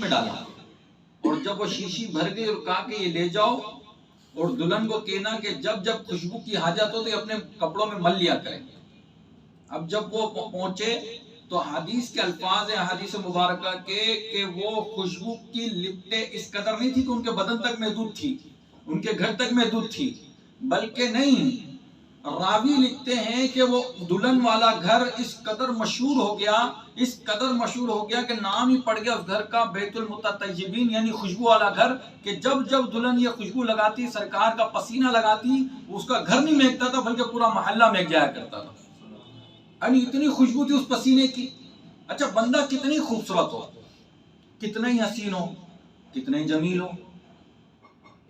में डाला और जब वो शीशी भर गई और कहा कि ये ले जाओ और दुल्हन को कहना कि जब जब खुशबू की हाजत हो तो अपने कपड़ों में मल लिया करें। अब जब वो पहुंचे तो हदीस के अल्फाज है, हदीस मुबारक के कि वो खुशबू की लिपटे इस कदर नहीं थी कि उनके बदन तक महदूद थी, उनके घर तक महदूद थी, बल्कि नहीं, रावी लिखते हैं कि वो दुल्हन वाला घर इस कदर मशहूर हो गया, इस कदर मशहूर हो गया कि नाम ही पड़ गया उस घर का बैतुल मुततय्यबीन, यानी खुशबू वाला घर, कि जब जब दुल्हन ये खुशबू लगाती, सरकार का पसीना लगाती, उसका घर नहीं महकता था बल्कि पूरा मोहल्ला महक जाया करता था। यानी इतनी खुशबू थी उस पसीने की। अच्छा, बंदा कितनी खूबसूरत हो, कितना ही हसीन हो, कितना ही जमील हो,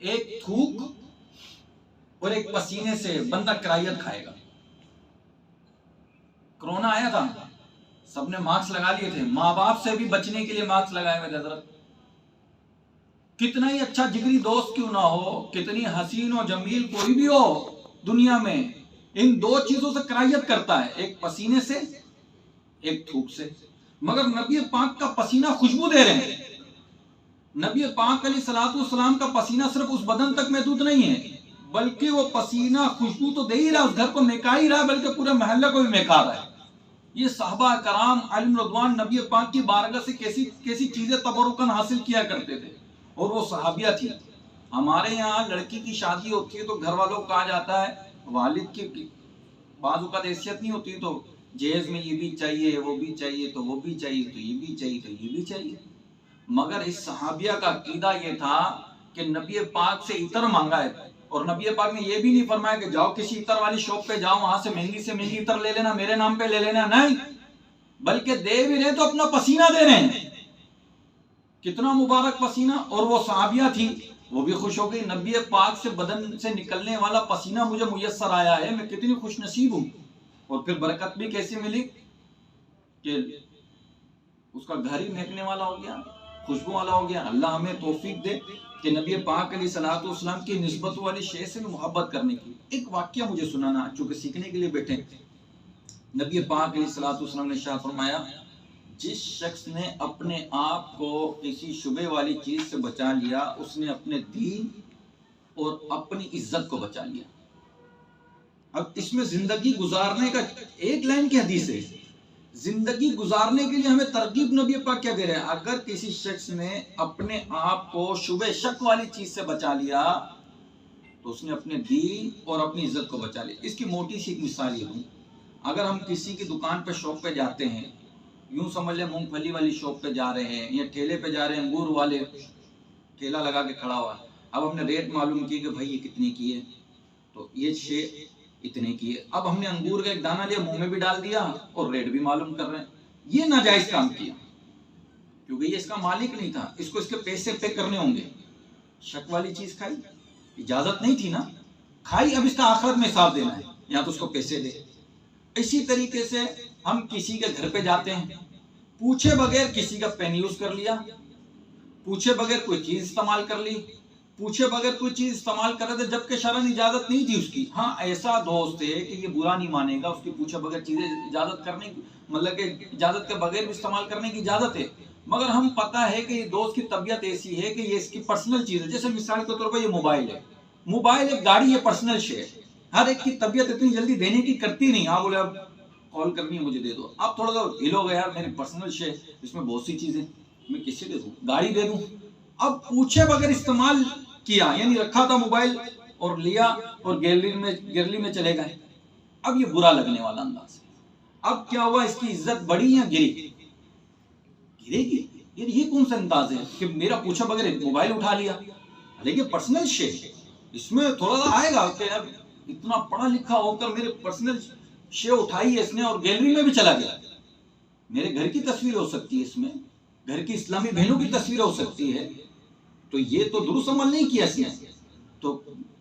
एक थूक और एक पसीने से बंदा करायत खाएगा। कोरोना आया था, सबने मास्क लगा लिए थे, माँ बाप से भी बचने के लिए मास्क लगाए हुए थे। हजरत, कितना ही अच्छा जिगरी दोस्त क्यों ना हो, कितनी हसीन और जमील कोई भी हो दुनिया में, इन दो चीजों से करायत करता है, एक पसीने से, एक थूक से। मगर नबी पाक का पसीना खुशबू दे रहे हैं। नबी पाक अलैहिस्सलाम का पसीना सिर्फ उस बदन तक महदूद नहीं है, बल्कि वो पसीना खुशबू तो दे ही रहा, उस घर को महका ही रहा, बल्कि पूरे महल्ले को भी महका रहा है। ये सहाबा कराम अलैहिम रिज़वान नबी पाक की बारगाह से कैसी कैसी चीजें तबरुकन हासिल किया करते थे। और वो सहाबिया थी। हमारे यहाँ लड़की की शादी होती है तो घर वालों को कहा जाता है, वालिद की बाजू का हैसियत नहीं होती तो जहेज में ये भी चाहिए, वो भी चाहिए, तो वो भी चाहिए, तो ये भी चाहिए, तो ये भी चाहिए। मगर इस सहाबिया का अकीदा ये था कि नबी पाक से इतर मांगा है, और नबी पाक ने ये भी नहीं फरमाया कि जाओ किसी इतर वाली शॉप पे जाओ, वहां से महंगी इतर ले लेना, मेरे नाम पे ले लेना, नहीं, बल्कि दे भी रहे तो अपना पसीना दे रहे हैं। कितना मुबारक पसीना। और वो सहाबिया थी, वो भी खुश हो गई, नबी पाक से बदन से निकलने वाला पसीना मुझे मुयस्सर आया है, मैं कितनी खुश नसीब हूं। और फिर बरकत भी कैसे मिली कि उसका घर ही महकने वाला हो गया, खुशबू वाला हो गया। अल्लाह हमें तौफीक दे कि नबी पाक अलैहिस्सलाम की निस्बत वाली शय से मोहब्बत करने की। एक वाक्य मुझे सुनाना, चूंकि सीखने के लिए बैठे। नबी पाक अलैहिस्सलाम ने शाह फरमाया, जिस शख्स ने अपने आप को किसी शुबे वाली चीज से बचा लिया, उसने अपने दीन और अपनी इज्जत को बचा लिया। अब इसमें जिंदगी गुजारने का एक लाइन की हदीस है, जिंदगी गुजारने के लिए हमें तरकीब नबी पाक क्या दे रहे हैं, अगर किसी शख्स ने अपने आप को शुबे शक वाली चीज से बचा लिया तो उसने अपने दीन और अपनी इज्जत को बचा लिया। इसकी मोटी सी मिसाल ये दूं, अगर हम किसी की दुकान पे शॉप पे जाते हैं, यूं समझ ले मूंगफली वाली शॉप पे जा रहे हैं या ठेले पे जा रहे हैं, अंगूर वाले ठेला लगा के खड़ा हुआ, अब हमने रेट मालूम की कि भाई ये कितने की है, तो ये शे इतने की है। अब हमने अंगूर का एक दाना लिया, मुंह में भी डाल दिया और रेट भी मालूम कर रहे हैं। ये नाजायज काम किया, क्योंकि ये इसका मालिक नहीं था, इसको इसके पैसे पे करने होंगे। शक वाली चीज खाई, इजाजत नहीं थी ना, खाई, अब इसका आखिरत में हिसाब देना है, या तो उसको पैसे दे। इसी तरीके से हम किसी के घर पे जाते हैं, पूछे बगैर किसी का पेन यूज कर लिया, पूछे बगैर कोई चीज इस्तेमाल कर ली, पूछे बगैर कोई चीज इस्तेमाल कर रहे थे जबकि शरअन इजाजत नहीं थी उसकी। हाँ, ऐसा दोस्त है कि ये बुरा नहीं मानेगा, उसकी पूछे बगैर चीजें इजाजत करने की, मतलब कि इजाजत के बगैर भी इस्तेमाल करने की इजाजत है, मगर हम पता है कि ये दोस्त की तबीयत ऐसी है कि ये इसकी पर्सनल चीज है। जैसे मिसाल के तौर पर ये मोबाइल है, मोबाइल एक गाड़ी, ये पर्सनल शे है। हर एक की तबीयत इतनी जल्दी देने की करती नहीं। हाँ, बोले अब कॉल करनी है मुझे दे दो, आप थोड़ा सा हिलोगे, यार मेरी पर्सनल शे, इसमें बहुत सी चीजें, मैं किससे दे दूं, गाड़ी दे दूं। अब पूछे बगैर इस्तेमाल किया, यानी रखा था मोबाइल और लिया और गैलरी में चले गए। अब ये बुरा लगने वाला अंदाज है। अब क्या हुआ, इसकी इज्जत बढ़ी या गिरी? गिरेगी। ये कौन सा अंदाज है कि मेरा पूछा बगैर मोबाइल उठा लिया? लेकिन पर्सनल शे, इसमें थोड़ा सा आएगा कि यार इतना पढ़ा लिखा होकर मेरे पर्सनल शे उठाई है इसने और गैलरी में भी चला गया। मेरे घर की तस्वीर हो सकती है, इसमें घर की इस्लामी बहनों की तस्वीर हो सकती है, तो ये तो दुरुस्त अमल नहीं किया इसने। तो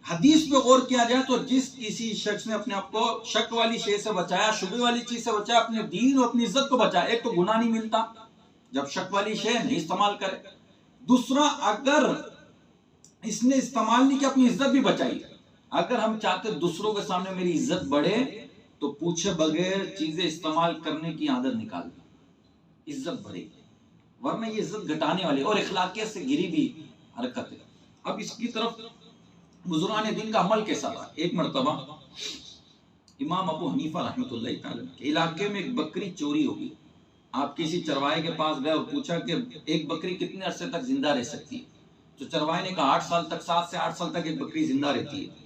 हदीस पे गौर किया जाए तो जिस किसी शख्स ने अपने आप को शक वाली शे से बचाया, शुबे वाली चीज से बचाया, अपने दीन और अपनी इज्जत को बचाया, एक तो गुनाह नहीं मिलता जब शक वाली शे नहीं इस्तेमाल करे, दूसरा अगर इसने इस्तेमाल नहीं किया अपनी इज्जत भी बचाई। अगर हम चाहते दूसरों के सामने मेरी इज्जत बढ़े तो पूछे बगैर चीजें इस्तेमाल करने की आदत निकाल, इज्जत बढ़ेगी। वरना ये इज्जत घटाने वाली और इखलाकियत से गिरी भी हरकत है। अब इसकी तरफ बुजुर्गान दिन का अमल कैसा था। एक मरतबा इमाम अबू हनीफा रहमतुल्लाह अलैह के इलाके में एक बकरी चोरी होगी। आप किसी चरवाहे के पास गए और पूछा कि एक बकरी कितने अरसे तक जिंदा रह सकती है, तो चरवाहे ने कहा 8 साल तक, 7 से 8 साल तक एक बकरी जिंदा रहती है।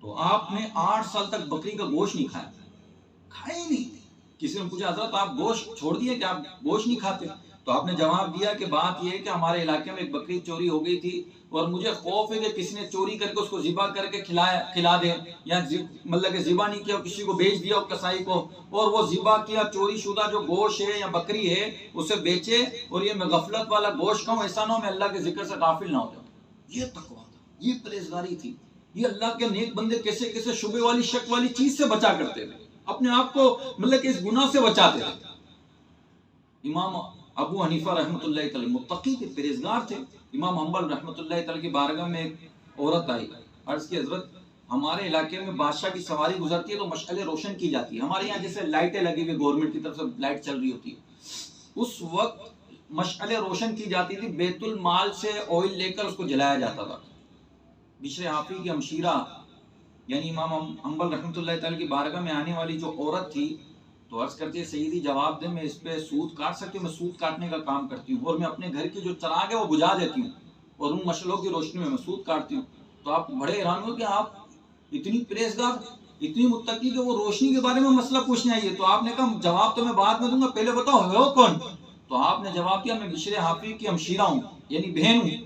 तो आपने 8 साल तक बकरी का गोश्त नहीं खाया, खाए नहीं। किसी ने पूछा हजरत आप गोश्त छोड़ दिए कि आप गोश्त नहीं खाते, तो आपने जवाब दिया कि बात यह है कि हमारे इलाके में एक बकरी चोरी हो गई थी और मुझे खौफ है कि किसी ने चोरी करके उसको ज़िबा करके खिला दे, या मतलब कि ज़िबा नहीं किया, किसी को बेच दिया कसाई को, और वो ज़िबा किया चोरी शुदा जो गोश्त है या बकरी है उसे बेचे और ये मैं गफलत वाला गोश्त खाऊं, ऐसा ना हो मैं अल्लाह के जिक्र से गाफिल ना हो जाऊं। ये तकवा था, ये परहेजगारी थी। ये अल्लाह के नेक बंदे कैसे कैसे शुबे वाली शक वाली चीज से बचा करते थे, अपने आप को मतलब कि इस गुनाह से बचाते थे। इमाम अबू हनीफा रहमतुल्लाह अलैह मुत्तकी थे, परहेजगार थे। इमाम हम्बल रहमतुल्लाह अलैह की बारगाह में एक औरत आई, अर्ज की हजरत हमारे इलाके में बादशाह की सवारी गुजरती है तो मशअले रोशन की जाती है। हमारे यहाँ जैसे लाइटें लगी हुई गवर्नमेंट की तरफ से लाइट चल रही होती है, उस वक्त मशअले रोशन की जाती थी, बैतुल माल से ऑयल लेकर उसको जलाया जाता था। बिशर हाफी की हमशीरा यानी इमाम हम्बल रहमतुल्लाह अलैह की बारगाह में आने वाली जो औरत थी तो अर्ज करती है सईदी जवाब दे, मैं इस पे सूद काट सकती हूँ? मैं सूद काटने का काम करती हूँ और मैं अपने घर की जो चिराग है वो बुझा देती हूँ और उन मशलों की रोशनी में मैं सूद काटती हूँ। तो आप बड़े हैरान हो कि आप इतनी परहेजगार, इतनी मुत्तकी कि वो रोशनी के बारे में मसला पूछने आई है। तो आपने कहा जवाब तो मैं बाद में दूंगा, पहले बताओ हो कौन? तो आपने जवाब दिया मैं बिशर हाफी की हमशीरा हूँ यानी बहन हूँ।